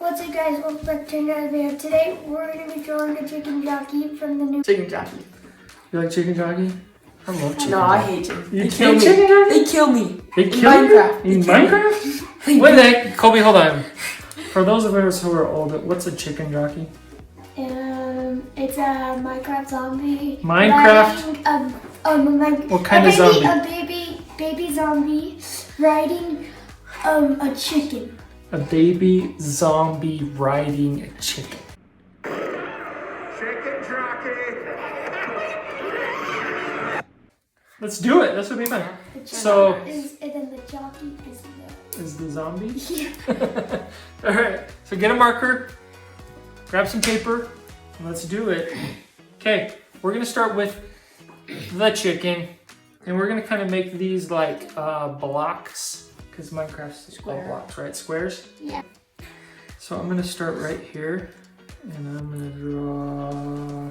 What's up, guys? Welcome back to another video. Today we're going to be drawing a chicken jockey from the new Chicken jockey. You like chicken jockey? I love chicken. No, I hate chicken. You They kill me. chicken jockey? They kill me. They in kill Minecraft. you? In Minecraft? Wait a minute, Colby, hold on. For those of us who are older, what's a chicken jockey? It's a Minecraft zombie. Minecraft? What kind of zombie? A baby zombie riding a chicken. A baby zombie riding a chicken. Chicken jockey. Let's do it. This would be fun. So, And then the jockey is the zombie? Yeah. All right. So get a marker, grab some paper, and let's do it. Okay. We're gonna start with the chicken, and we're gonna kind of make these like blocks. Because Minecraft's all blocks, right? Squares? Yeah. So I'm gonna start right here, and I'm gonna draw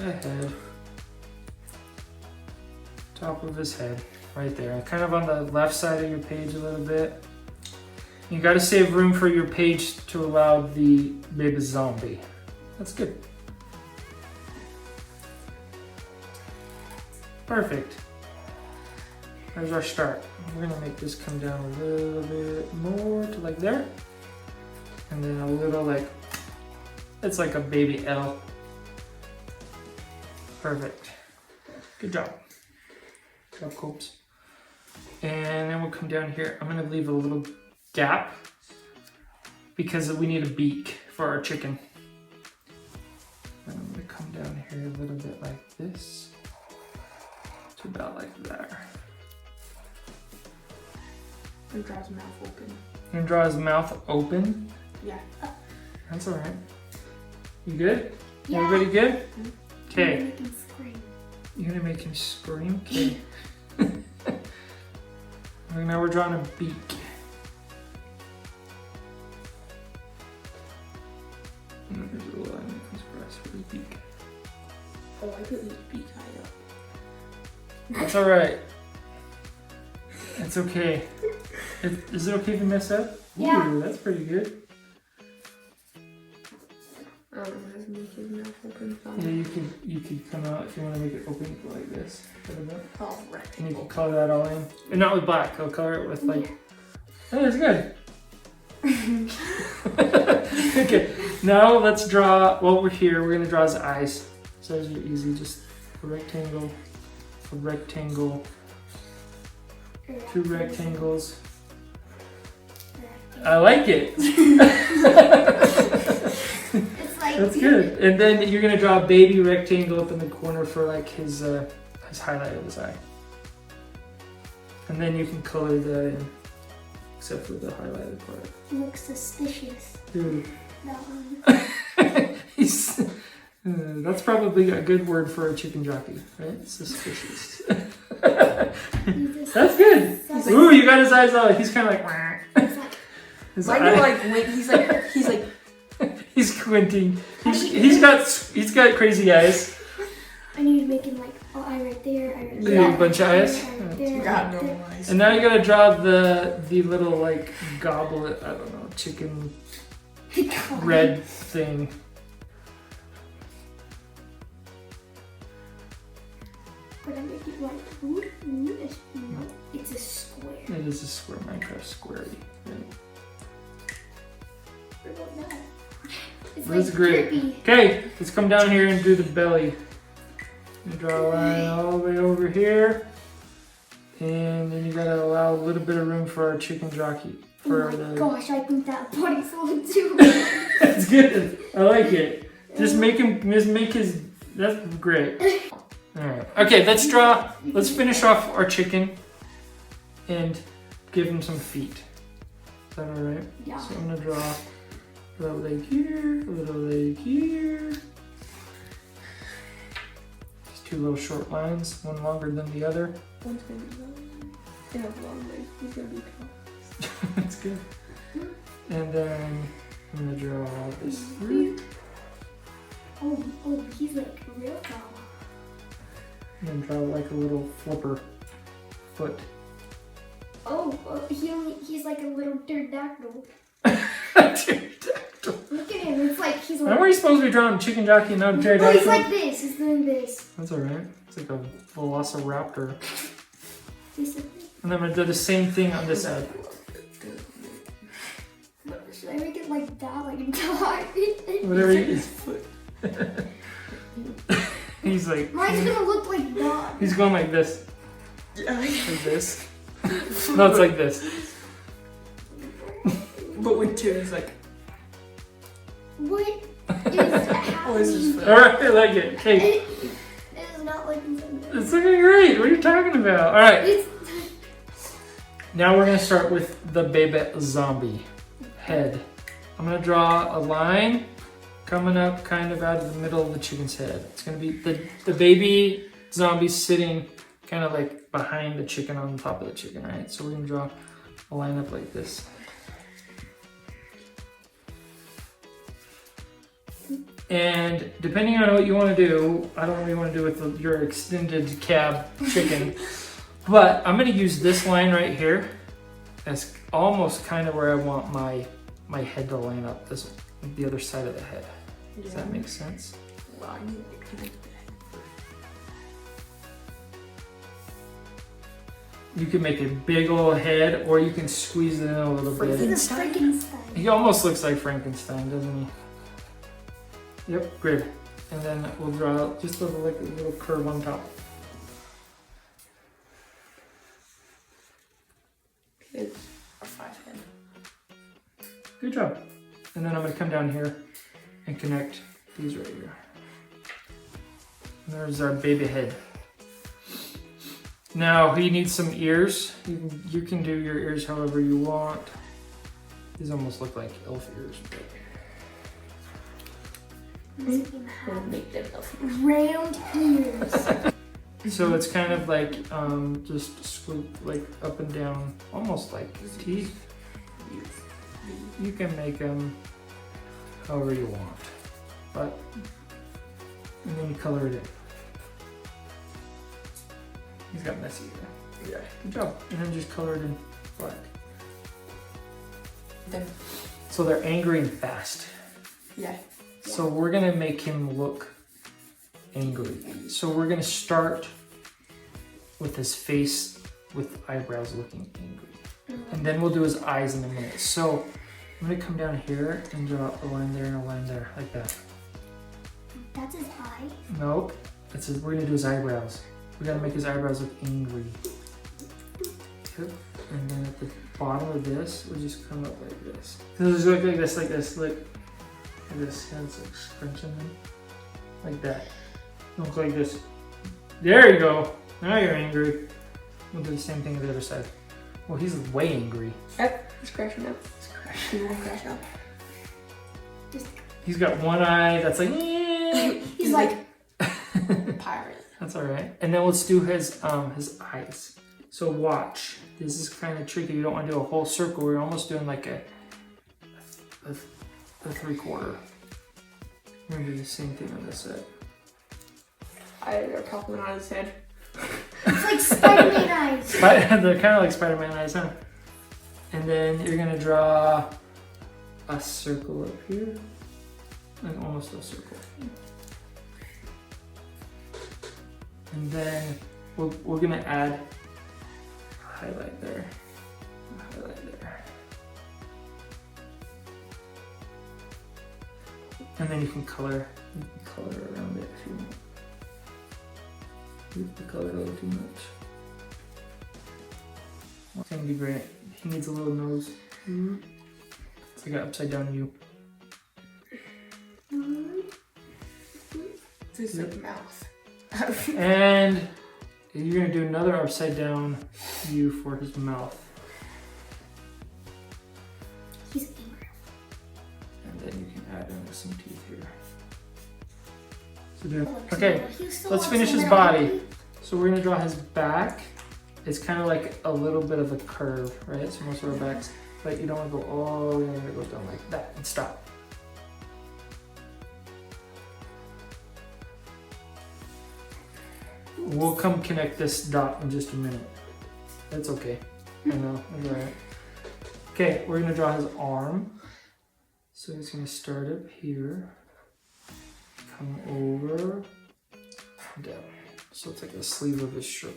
a head. Top of his head, right there. Kind of on the left side of your page a little bit. You gotta save room for your page to allow the baby zombie. That's good. Perfect. There's our start. We're gonna make this come down a little bit more to like there. And then a little like, it's like a baby L. Perfect. Good job. Good job, Copes. And then we'll come down here. I'm gonna leave a little gap because we need a beak for our chicken. And I'm gonna come down here a little bit like this to about like there. And draw his mouth open. And draw his mouth open. Yeah. That's all right. You good? Yeah. Everybody good? I'm Okay. gonna make him scream. You're gonna make him scream? Okay. Now we're drawing a beak. And there's a little line that comes across for his beak. Oh, I put his beak high up. That's all right. It's okay. Is it okay if you mess up? Yeah. Ooh, that's pretty good. I don't know how to make his mouth open. Yeah, you could come out if you want to make it open, you go like this. Oh, And you rectangle. can color that all in. And not with black, I'll color it with like. Oh, that's good. Okay, now let's draw, well, we're here, we're gonna draw his eyes. So those are easy, just a rectangle, two rectangles. I like it. It's like That's good. And then you're gonna draw a baby rectangle up in the corner for like his highlight of his eye. And then you can color that in, except for the highlighted part. He looks suspicious. Dude. That one. That's probably a good word for a chicken jockey, right? Suspicious. That's good. Ooh, you got his eyes out. He's kind of like. His Mine eye- are like, he's like, He's squinting. He's got crazy eyes. I need to make him like, oh, eye right there, eye right Yeah, there. a bunch of eyes. eye right there, you eye got right no there. eyes. And now you gotta draw the little like goblet. I don't know, chicken red thing. But I make it like, no, it's a square. It is a square, Minecraft squarey. Right? What about that? It's That's like great. drippy. Okay, let's come down here and do the belly. You draw a line all the way over here. And then you gotta allow a little bit of room for our chicken jockey. For Oh my the... gosh, I think that body's full too. That's good. I like it. Just make his. That's great. All right. Okay, let's finish off our chicken and give him some feet. Is that all right? Yeah. So I'm gonna draw a little leg here, a little leg here. Just two little short lines, one longer than the other. One's gonna be long. They have long legs. He's gonna be tall. That's good. And then I'm gonna draw this through. Oh, he's like real tall. And then draw like a little flipper foot. Oh, he's like a little pterodactyl. you supposed to be drawing chicken jockey, not a Oh, pterodactyl? he's like this. He's doing this. That's alright. It's like a velociraptor. He's like, And then I'm gonna do the same thing on this side. should I make it like that, like a dog? Whatever you He's like, Mine's gonna look like dog. he's going like this. Like this. No, it's like this. But with two, it's like. What is happening? Oh, this is fun. Alright, I like it. Okay, It is not looking so good. it's looking great. What are you talking about? Alright, It's now we're gonna start with the baby zombie head. I'm gonna draw a line coming up kind of out of the middle of the chicken's head. It's gonna be the baby zombie sitting kind of like behind the chicken on top of the chicken, right? So we're gonna draw a line up like this. And depending on what you want to do, I don't know what you want to do with your extended cab chicken, but I'm going to use this line right here as almost kind of where I want my head to line up, this the other side of the head. Does that make sense? Well, I need to connect the head. You can make a big old head, or you can squeeze it in a little bit. He's a Frankenstein. He almost looks like Frankenstein, doesn't he? Yep, great. And then we'll draw just a little curve on top. It's a 5 head. Good job. And then I'm gonna come down here and connect these right here. And there's our baby head. Now he needs some ears. You can do your ears however you want. These almost look like elf ears. But... We'll make them Round ears. So it's kind of like just swoop like up and down, almost like teeth. You can make them however you want, but and then you color it in. He's got messy hair. Yeah, good job. And then just color it in black. Then, So they're angry and fast. yeah. So we're gonna make him look angry. So we're gonna start with his face with eyebrows looking angry. And then we'll do his eyes in a minute. So I'm gonna come down here and draw a line there and a line there, like that. That's his eye. Nope. We're gonna do his eyebrows. We gotta make his eyebrows look angry. Yep. And then at the bottom of this, we'll just come up like this. So just look like this, like this, look. Like this, hands like scrunching them. Like that. Look like this. There you go. Now you're angry. We'll do the same thing on the other side. Well, he's way angry. Yep, he's crashing up. He won't crash up. He's got one eye that's like. He's like Pirate. That's all right. And then let's do his eyes. So watch. This is kind of tricky. You don't want to do a whole circle. We're almost doing like a 3/4. We're gonna do the same thing on this side. They're popping on his head. it's like Spider-Man eyes. They're kind of like Spider-Man eyes, huh? And then you're gonna draw a circle up here, and almost a circle. And then we're gonna add a highlight there, a highlight there. And then you can color around it if you want. You have to color a little too much. It's gonna be great. He needs a little nose. It's like an upside down U. This is like mouth. And you're gonna do another upside down U for his mouth. He's angry. And then you can add in some teeth here. So okay, let's finish his body. So we're gonna draw his back. It's kind of like a little bit of a curve, right? So most of our backs, but you don't want to go all the way, you go down like that and stop. We'll come connect this dot in just a minute. That's okay. I know, that's all right. Okay, we're gonna draw his arm. So he's gonna start up here. come over and down. So it's like the sleeve of his shirt.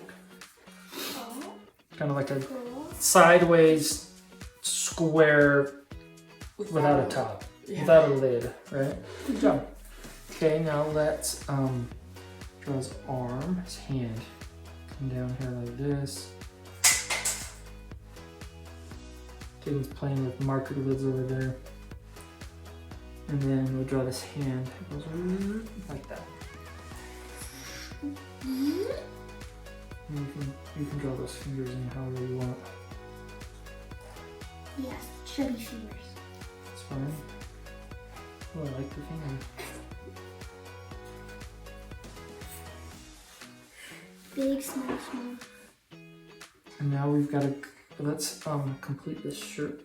Oh, Kind of like a cool. sideways square without a top. Yeah. Without a lid, right? Good job. Okay, now let's draw his arm, his hand. Come down here like this. Caden's playing with marker lids over there. And then we'll draw this hand. It goes like that. And you can draw those fingers in however you want. Yes, chubby fingers. It's fine. Oh, I like the finger. Big, small, small. And now we've got to, let's complete this shirt.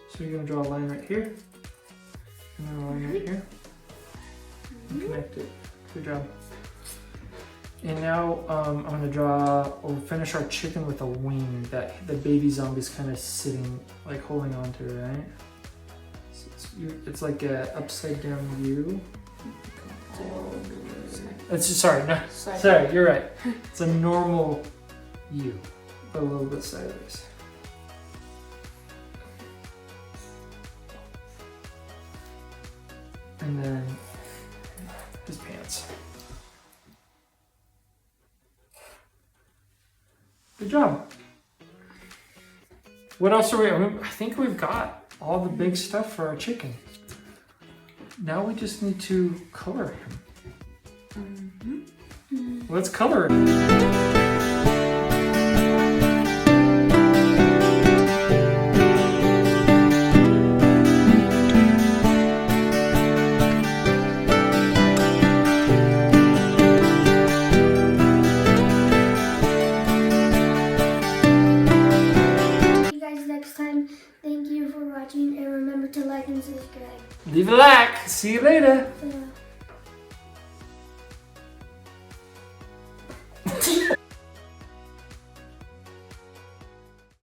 So you're gonna draw a line right here, and then a line right here, and connect it. Good job. And now I'm gonna draw, we'll finish our chicken with a wing that the baby zombie's kind of sitting, like holding on to, right? So it's like a upside down U. It's just, sorry, no, sorry, you're right. It's a normal U, but a little bit sideways. And then his pants. Good job. What else are we? I think we've got all the big stuff for our chicken. Now we just need to color him. Let's color it. See you guys next time. Thank you for watching, and remember to like and subscribe. Leave a like. See you later. So,